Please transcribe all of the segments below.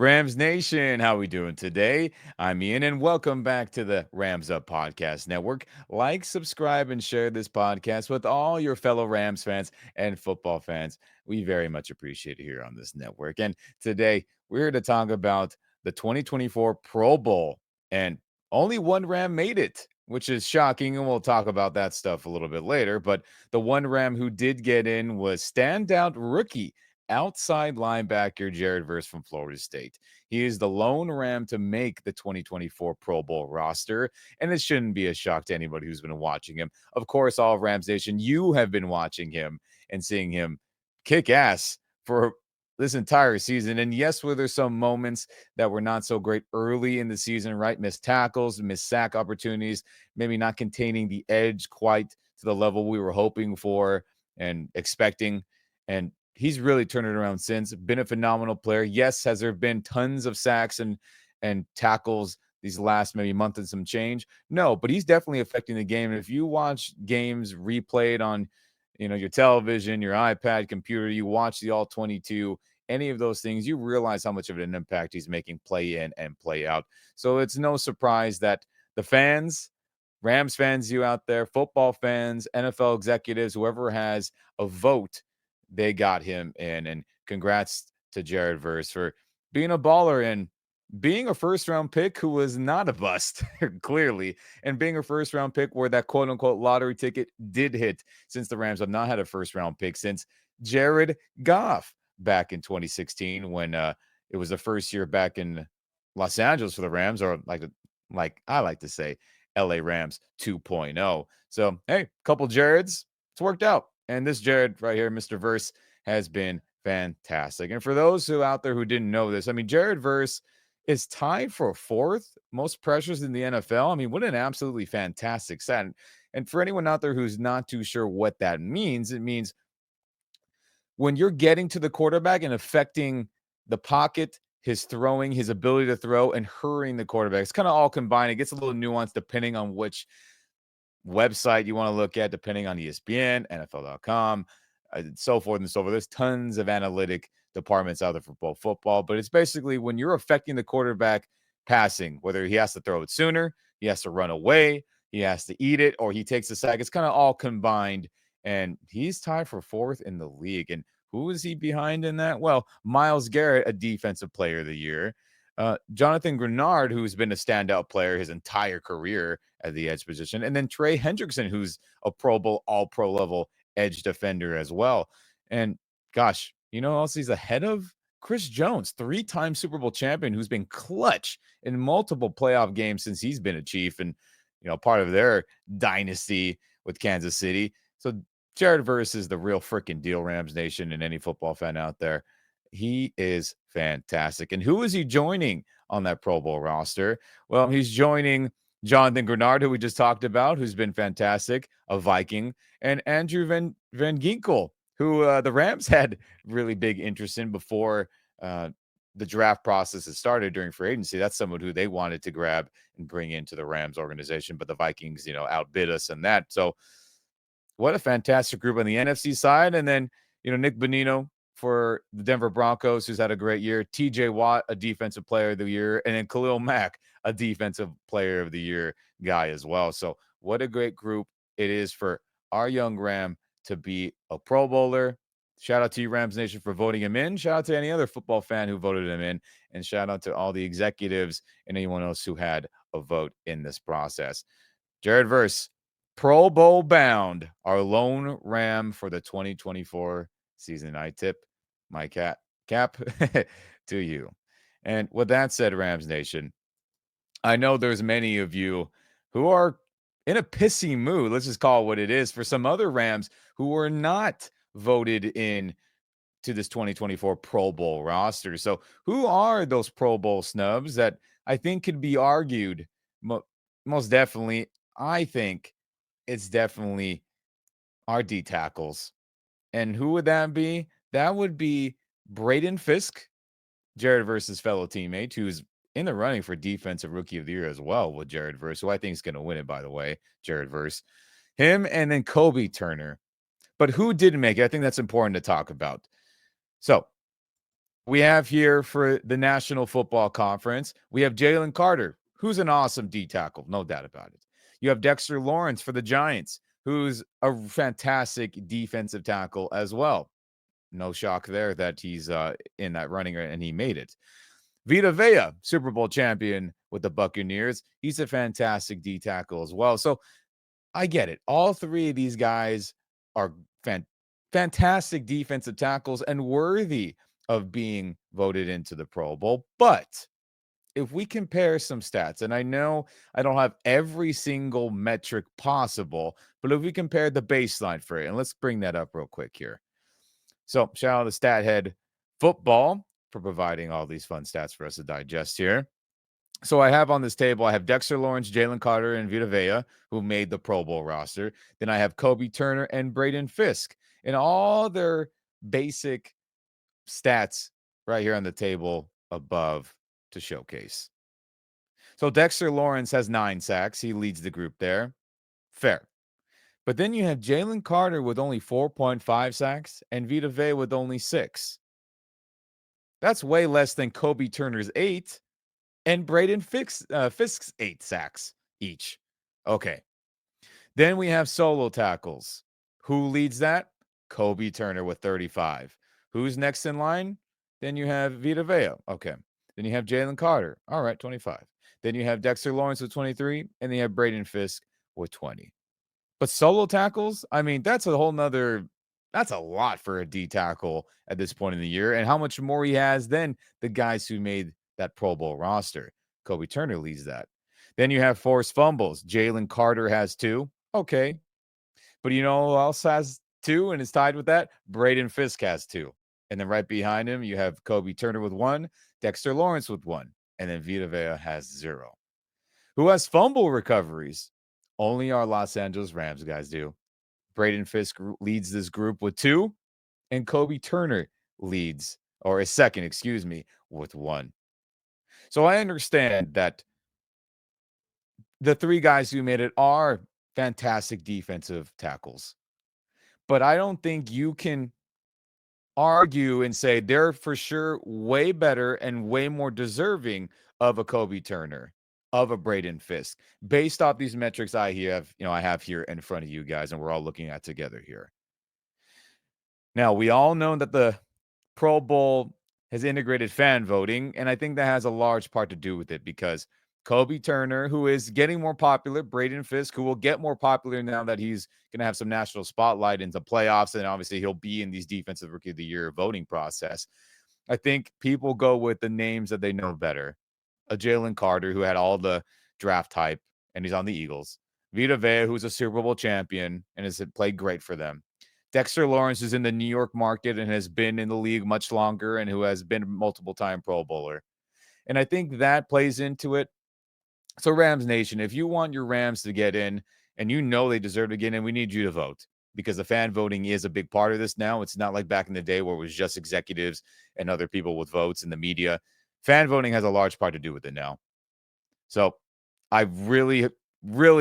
Rams Nation, how we doing today? I'm Ian, and welcome back to the Rams Up Podcast Network. Like, subscribe, and share this podcast with all your fellow Rams fans and football fans. We very much appreciate it here on this network. And today, we're here to talk about the 2024 Pro Bowl, and only one Ram made it, which is shocking, and we'll talk about that stuff a little bit later. But the one Ram who did get in was standout rookie outside linebacker Jared Verse from Florida State. He is the lone Ram to make the 2024 Pro Bowl roster, and it shouldn't be a shock to anybody who's been watching him. Of course, all of Rams Nation, you have been watching him and seeing him kick ass for this entire season. And yes, were there some moments that were not so great early in the season, right? Missed tackles, missed sack opportunities, maybe not containing the edge quite to the level we were hoping for and expecting. And he's really turned it around since. Been a phenomenal player. Yes, has there been tons of sacks and tackles these last maybe month and some change? No, but he's definitely affecting the game. And if you watch games replayed on, your television, your iPad, computer, you watch the all 22, any of those things, you realize how much of an impact he's making play in and play out. So it's no surprise that the fans, Rams fans, you out there, football fans, NFL executives, whoever has a vote, they got him in. And congrats to Jared Verse for being a baller and being a first round pick who was not a bust, clearly, and being a first round pick where that quote unquote lottery ticket did hit, since the Rams have not had a first round pick since Jared Goff back in 2016 when it was the first year back in Los Angeles for the Rams, or like I like to say, LA Rams 2.0. So, hey, couple Jareds, it's worked out. And this Jared right here, Mr. Verse, has been fantastic. And for those who out there who didn't know this, I mean, Jared Verse is tied for fourth most pressures in the NFL. I mean, what an absolutely fantastic set. And for anyone out there who's not too sure what that means, it means when you're getting to the quarterback and affecting the pocket, his throwing, his ability to throw, and hurrying the quarterback, it's kind of all combined. It gets a little nuanced depending on which website you want to look at, depending on ESPN, NFL.com, so forth and so forth. There's tons of analytic departments out there for both football, but it's basically when you're affecting the quarterback passing, whether he has to throw it sooner, he has to run away, he has to eat it, or he takes a sack. It's kind of all combined, and he's tied for fourth in the league. And who is he behind in that? Well, Myles Garrett, a defensive player of the year. Jonathan Grenard, who's been a standout player his entire career at the edge position, and then Trey Hendrickson, who's a Pro Bowl, all pro level edge defender as well. And gosh, you know who else he's ahead of? Chris Jones, three-time Super Bowl champion, who's been clutch in multiple playoff games since he's been a Chief and, part of their dynasty with Kansas City. So Jared Verse is the real freaking deal, Rams Nation, and any football fan out there. He is fantastic. And who is he joining on that Pro Bowl roster? Well, he's joining Jonathan Grenard, who we just talked about, who's been fantastic, a Viking, and Andrew Van Ginkel, who the Rams had really big interest in before the draft process had started during free agency. That's someone who they wanted to grab and bring into the Rams organization, but the Vikings, outbid us in that. So what a fantastic group on the NFC side. And then, Nick Bonino for the Denver Broncos, who's had a great year. TJ Watt, a defensive player of the year. And then Khalil Mack, a defensive player of the year guy as well. So what a great group it is for our young Ram to be a Pro Bowler. Shout out to you, Rams Nation, for voting him in. Shout out to any other football fan who voted him in. And shout out to all the executives and anyone else who had a vote in this process. Jared Verse, Pro Bowl bound, our lone Ram for the 2024 season. I tip my cap to you. And with that said, Rams Nation, I know there's many of you who are in a pissy mood. Let's just call it what it is for some other Rams who were not voted in to this 2024 Pro Bowl roster. So who are those Pro Bowl snubs that I think could be argued? Most definitely, I think it's definitely our D tackles. And who would that be? That would be Braden Fisk, Jared Verse's fellow teammate, who's in the running for Defensive Rookie of the Year as well with Jared Verse, who I think is going to win it, by the way, Jared Verse. Him and then Kobe Turner. But who didn't make it? I think that's important to talk about. So We have here for the National Football Conference, we have Jalen Carter, who's an awesome D tackle, no doubt about it. You have Dexter Lawrence for the Giants, who's a fantastic defensive tackle as well. No shock there that he's in that running and he made it. Vita Vea, Super Bowl champion with the Buccaneers. He's a fantastic D tackle as well. So I get it. All three of these guys are fantastic defensive tackles and worthy of being voted into the Pro Bowl. But if we compare some stats, and I know I don't have every single metric possible, but if we compare the baseline for it, and let's bring that up real quick here. So shout out to Stathead Football for providing all these fun stats for us to digest here. So I have on this table, I have Dexter Lawrence, Jalen Carter, and Vita Vea, who made the Pro Bowl roster. Then I have Kobe Turner and Braden Fisk, and all their basic stats right here on the table above to showcase. So Dexter Lawrence has 9 sacks. He leads the group there. Fair. But then you have Jalen Carter with only 4.5 sacks and Vita Vea with only 6. That's way less than Kobe Turner's 8 and Braden Fisk's 8 sacks each. Okay. Then we have solo tackles. Who leads that? Kobe Turner with 35. Who's next in line? Then you have Vita Vea. Okay. Then you have Jalen Carter. All right, 25. Then you have Dexter Lawrence with 23. And then you have Braden Fisk with 20. But solo tackles, I mean, that's a whole nother, that's a lot for a D tackle at this point in the year. And how much more he has than the guys who made that Pro Bowl roster. Kobe Turner leads that. Then you have forced fumbles. Jalen Carter has 2. Okay. But you know who else has 2 and is tied with that? Braden Fisk has 2. And then right behind him, you have Kobe Turner with 1, Dexter Lawrence with 1, and then Vita Vea has 0. Who has fumble recoveries? Only our Los Angeles Rams guys do. Braden Fisk leads this group with 2, and Kobe Turner leads, or is second, excuse me, with 1. So I understand that the 3 guys who made it are fantastic defensive tackles. But I don't think you can argue and say they're for sure way better and way more deserving of a Kobe Turner, of a Braden Fisk, based off these metrics I have here in front of you guys, and we're all looking at together here. Now, we all know that the Pro Bowl has integrated fan voting, and I think that has a large part to do with it because Kobe Turner, who is getting more popular, Braden Fisk, who will get more popular now that he's going to have some national spotlight into playoffs, and obviously he'll be in these Defensive Rookie of the Year voting process. I think people go with the names that they know better. A Jalen Carter, who had all the draft hype, and he's on the Eagles. Vita Vea, who's a Super Bowl champion and has played great for them. Dexter Lawrence is in the New York market and has been in the league much longer and who has been multiple time Pro Bowler. And I think that plays into it. So Rams Nation, if you want your Rams to get in and you know they deserve to get in, we need you to vote because the fan voting is a big part of this now. It's not like back in the day where it was just executives and other people with votes in the media. Fan voting has a large part to do with it now. So I really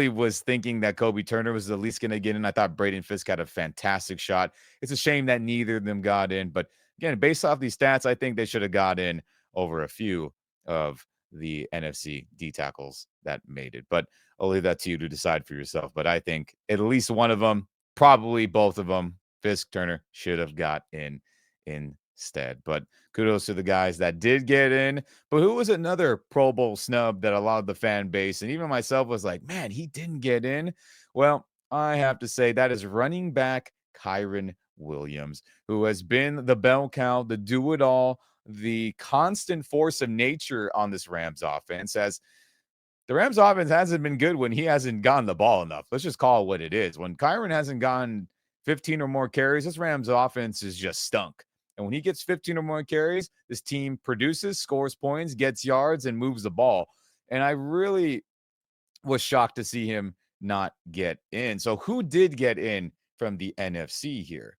was thinking that Kobe Turner was the least going to get in. I thought Braden Fisk had a fantastic shot. It's a shame that neither of them got in. But again, based off these stats, I think they should have got in over a few of the NFC D tackles that made it. But I'll leave that to you to decide for yourself. But I think at least one of them, probably both of them, Fisk Turner, should have got in instead. But kudos to the guys that did get in. But who was another Pro Bowl snub that allowed the fan base and even myself was like, man, he didn't get in? Well, I have to say that is running back Kyren Williams, who has been the bell cow, the do it all, the constant force of nature on this Rams offense. As the Rams offense hasn't been good when he hasn't gotten the ball enough. Let's just call it what it is. When Kyren hasn't gotten 15 or more carries, this Rams offense is just stunk. And when he gets 15 or more carries, this team produces, scores points, gets yards, and moves the ball. And I really was shocked to see him not get in. So who did get in from the NFC here?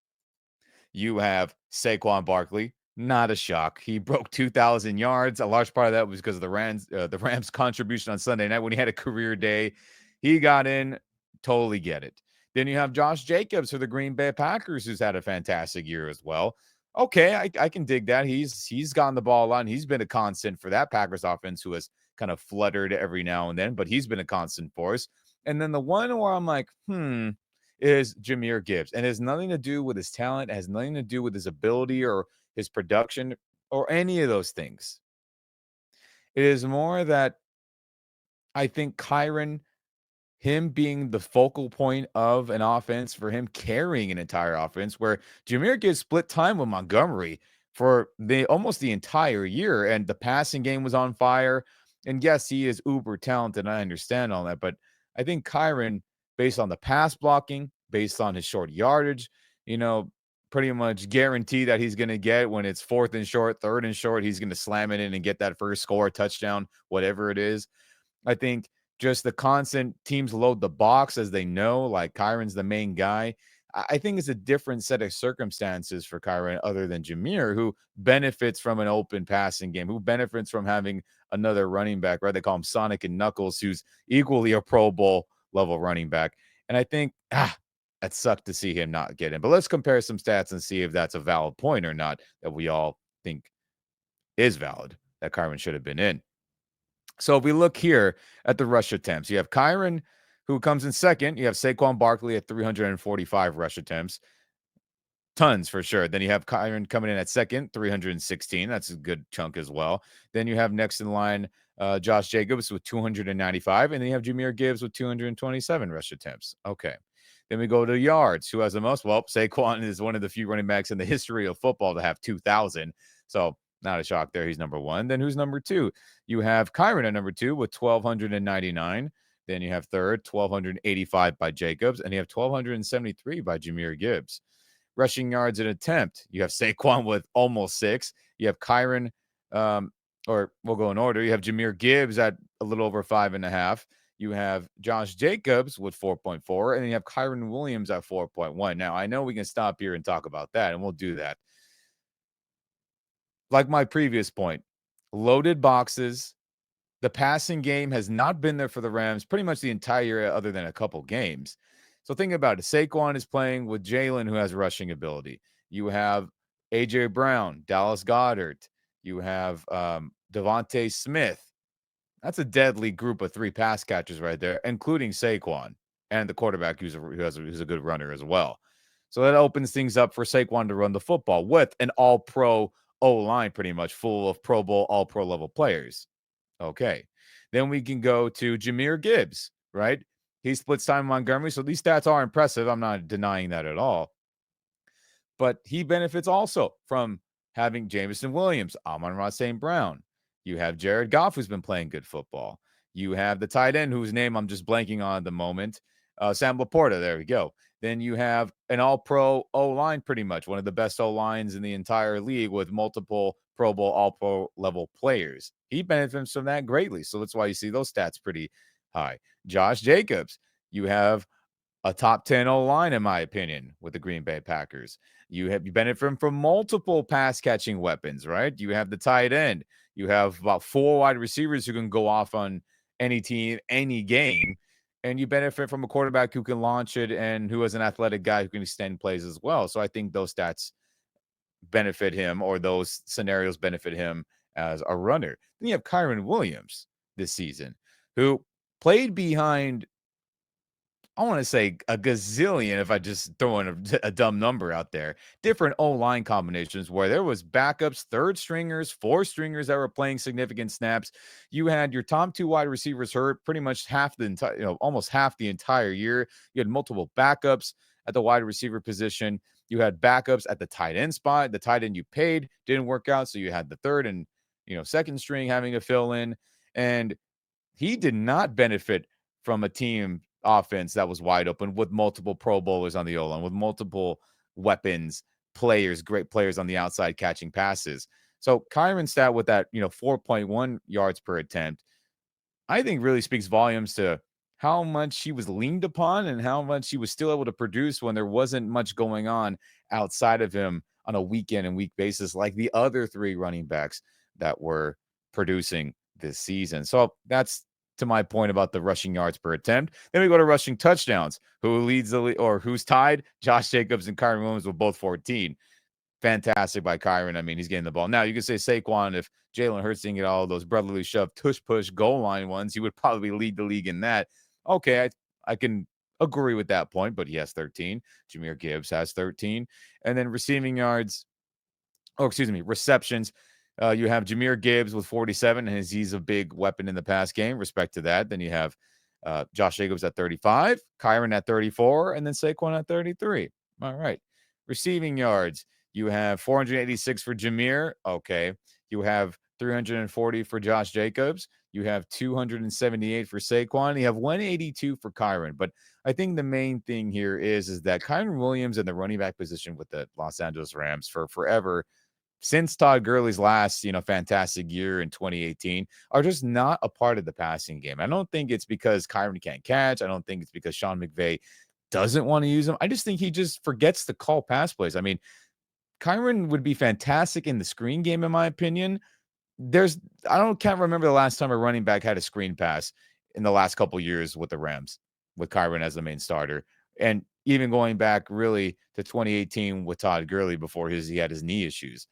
You have Saquon Barkley. Not a shock. He broke 2,000 yards. A large part of that was because of the Rams' contribution on Sunday night when he had a career day. He got in. Totally get it. Then you have Josh Jacobs for the Green Bay Packers, who's had a fantastic year as well. Okay, I can dig that. He's gotten the ball a lot, and he's been a constant for that Packers offense who has kind of fluttered every now and then, but he's been a constant force. And then the one where I'm like, is Jahmyr Gibbs. And it has nothing to do with his talent, it has nothing to do with his ability or his production or any of those things. It is more that I think Kyren, him being the focal point of an offense, for him carrying an entire offense, where Jahmyr Gibbs split time with Montgomery for the almost the entire year, and the passing game was on fire. And yes, he is uber talented. I understand all that, but I think Kyren, based on the pass blocking, based on his short yardage, you know, pretty much guarantee that he's going to get when it's fourth and short, third and short, he's going to slam it in and get that first score, touchdown, whatever it is. I think just the constant teams load the box as they know, like Kyren's the main guy. I think it's a different set of circumstances for Kyren other than Jahmyr, who benefits from an open passing game, who benefits from having another running back, right? They call him Sonic and Knuckles, who's equally a Pro Bowl level running back. And I think, that sucked to see him not get in. But let's compare some stats and see if that's a valid point or not that we all think is valid that Kyren should have been in. So if we look here at the rush attempts, you have Kyren, who comes in second. You have Saquon Barkley at 345 rush attempts. Tons for sure. Then you have Kyren coming in at second, 316. That's a good chunk as well. Then you have next in line Josh Jacobs with 295. And then you have Jahmyr Gibbs with 227 rush attempts. Okay. Then we go to yards. Who has the most? Well, Saquon is one of the few running backs in the history of football to have 2,000. So not a shock there. He's number one. Then who's number two? You have Kyren at number two with 1,299. Then you have third, 1,285 by Jacobs. And you have 1,273 by Jahmyr Gibbs. Rushing yards an attempt. You have Saquon with almost 6. You have Kyren, or we'll go in order. You have Jahmyr Gibbs at a little over 5.5. You have Josh Jacobs with 4.4, and then you have Kyren Williams at 4.1. Now, I know we can stop here and talk about that, and we'll do that. Like my previous point, loaded boxes. The passing game has not been there for the Rams pretty much the entire year, other than a couple games. So think about it. Saquon is playing with Jalen, who has rushing ability. You have A.J. Brown, Dallas Goedert. You have Devontae Smith. That's a deadly group of 3 pass catchers right there, including Saquon and the quarterback who's a good runner as well. So that opens things up for Saquon to run the football with an all-pro O-line pretty much full of Pro Bowl, all-pro level players. Okay. Then we can go to Jahmyr Gibbs, right? He splits time with Montgomery. So these stats are impressive. I'm not denying that at all. But he benefits also from having Jameson Williams, Amon-Ra St. Brown. You have Jared Goff, who's been playing good football. You have the tight end, whose name I'm just blanking on at the moment, Sam Laporta. There we go. Then you have an all-pro O-line, pretty much one of the best O-lines in the entire league with multiple Pro Bowl, all-pro level players. He benefits from that greatly. So that's why you see those stats pretty high. Josh Jacobs, you have a top 10 O-line, in my opinion, with the Green Bay Packers. You benefit from multiple pass catching weapons, right? You have the tight end. You have about 4 wide receivers who can go off on any team, any game. And you benefit from a quarterback who can launch it and who is an athletic guy who can extend plays as well. So I think those stats benefit him, or those scenarios benefit him as a runner. Then you have Kyren Williams this season, who played behind, I want to say, a gazillion, if I just throw in a dumb number out there, different O-line combinations where there was backups, third stringers, 4 stringers that were playing significant snaps. You had your top 2 wide receivers hurt pretty much half the entire, almost half the entire year. You had multiple backups at the wide receiver position. You had backups at the tight end spot. The tight end you paid didn't work out, so you had the third and second string having to fill in. And he did not benefit from a team offense that was wide open with multiple Pro Bowlers on the O-line, with multiple weapons, players, great players on the outside catching passes. So Kyren's stat with that, 4.1 yards per attempt, I think really speaks volumes to how much he was leaned upon and how much he was still able to produce when there wasn't much going on outside of him on a week in and week basis, like the other 3 running backs that were producing this season. So that's to my point about the rushing yards per attempt. Then we go to rushing touchdowns. Who leads the or who's tied? Josh Jacobs and Kyren Williams with both 14. fantastic by Kyren. I mean, he's getting the ball. Now, you could say Saquon, if Jalen Hurts didn't get all those brotherly shove, tush push, goal line ones, he would probably lead the league in that. Okay, I can agree with that point, but he has 13. Jahmyr Gibbs has 13. And then receiving yards, receptions. You have Jahmyr Gibbs with 47, and he's a big weapon in the pass game. Respect to that. Then you have Josh Jacobs at 35, Kyren at 34, and then Saquon at 33. All right. Receiving yards. You have 486 for Jahmyr. Okay. You have 340 for Josh Jacobs. You have 278 for Saquon. You have 182 for Kyren. But I think the main thing here is that Kyren Williams in the running back position with the Los Angeles Rams for forever, since Todd Gurley's last, fantastic year in 2018, are just not a part of the passing game. I don't think it's because Kyren can't catch. I don't think it's because Sean McVay doesn't want to use him. I just think he just forgets to call pass plays. I mean, Kyren would be fantastic in the screen game, in my opinion. Can't remember the last time a running back had a screen pass in the last couple years with the Rams, with Kyren as the main starter. And even going back really to 2018 with Todd Gurley before he had his knee issues.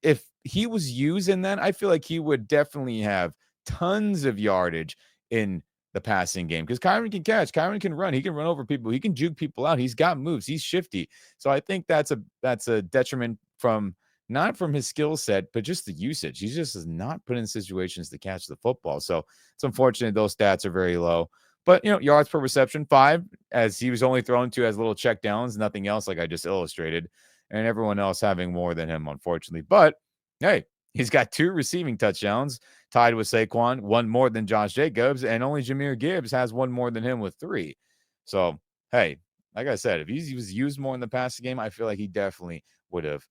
If he was used in that, I feel like he would definitely have tons of yardage in the passing game because Kyren can catch, Kyren can run, he can run over people, he can juke people out, he's got moves, he's shifty. So I think that's a detriment from not from his skill set, but just the usage. He just is not put in situations to catch the football. So it's unfortunate those stats are very low. But yards per reception, 5, as he was only thrown to as little check downs, nothing else, like I just illustrated, and everyone else having more than him, unfortunately. But hey, he's got 2 receiving touchdowns, tied with Saquon, 1 more than Josh Jacobs, and only Jahmyr Gibbs has 1 more than him with 3. So, hey, like I said, if he was used more in the passing game, I feel like he definitely would have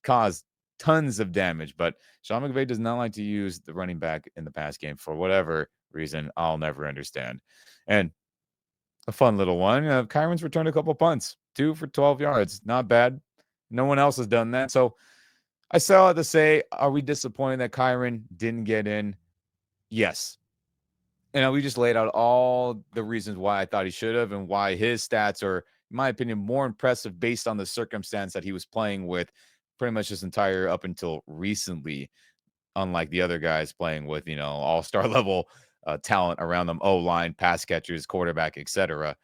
caused tons of damage. But Sean McVay does not like to use the running back in the pass game for whatever reason I'll never understand. And a fun little one, Kyron's returned a couple punts, 2 for 12 yards. Not bad. No one else has done that. So I still have to say, are we disappointed that Kyren didn't get in? Yes. And we just laid out all the reasons why I thought he should have and why his stats are, in my opinion, more impressive based on the circumstance that he was playing with pretty much his entire up until recently, unlike the other guys playing with, all-star level talent around them, O-line, pass catchers, quarterback, etc.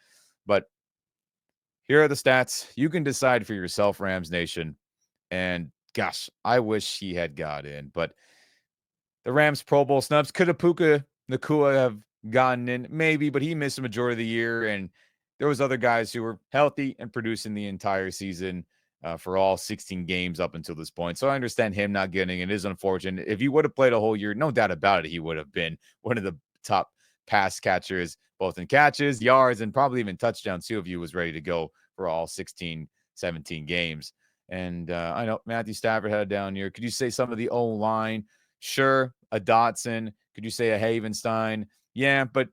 But here are the stats. You can decide for yourself, Rams Nation. And gosh, I wish he had got in. But the Rams Pro Bowl snubs, could Puka Nacua have gotten in? Maybe, but he missed the majority of the year. And there was other guys who were healthy and producing the entire season for all 16 games up until this point. So I understand him not getting it. It is unfortunate. If he would have played a whole year, no doubt about it, he would have been one of the top pass catchers, both in catches, yards, and probably even touchdowns too, if he was ready to go for all 16, 17 games. And I know Matthew Stafford had a down year. Could you say some of the O-line? Sure, a Dotson. Could you say a Havenstein? Yeah, but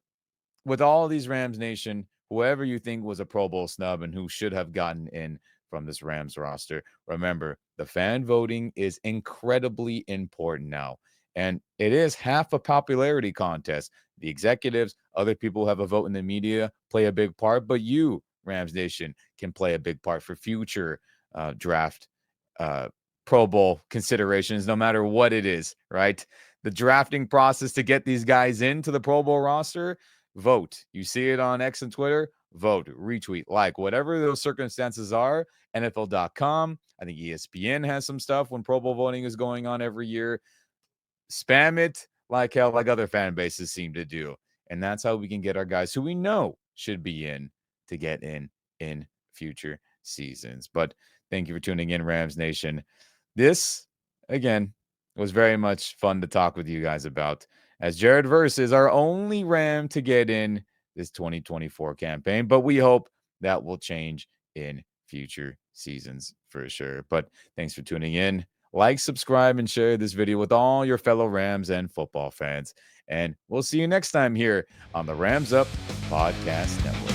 with all of these Rams Nation, whoever you think was a Pro Bowl snub and who should have gotten in from this Rams roster, remember, the fan voting is incredibly important now. And it is half a popularity contest. The executives, other people who have a vote in the media play a big part, but you, Rams Nation, can play a big part for future draft Pro Bowl considerations, no matter what it is, right? The drafting process to get these guys into the Pro Bowl roster, vote. You see it on X and Twitter, vote, retweet, like, whatever those circumstances are. NFL.com. I think ESPN has some stuff when Pro Bowl voting is going on every year. Spam it like hell, like other fan bases seem to do. And that's how we can get our guys who we know should be in to get in future seasons. But thank you for tuning in, Rams Nation. This, again, was very much fun to talk with you guys about, as Jared Verse is our only Ram to get in this 2024 campaign. But we hope that will change in future seasons for sure. But thanks for tuning in. Like, subscribe, and share this video with all your fellow Rams and football fans. And we'll see you next time here on the Rams Up Podcast Network.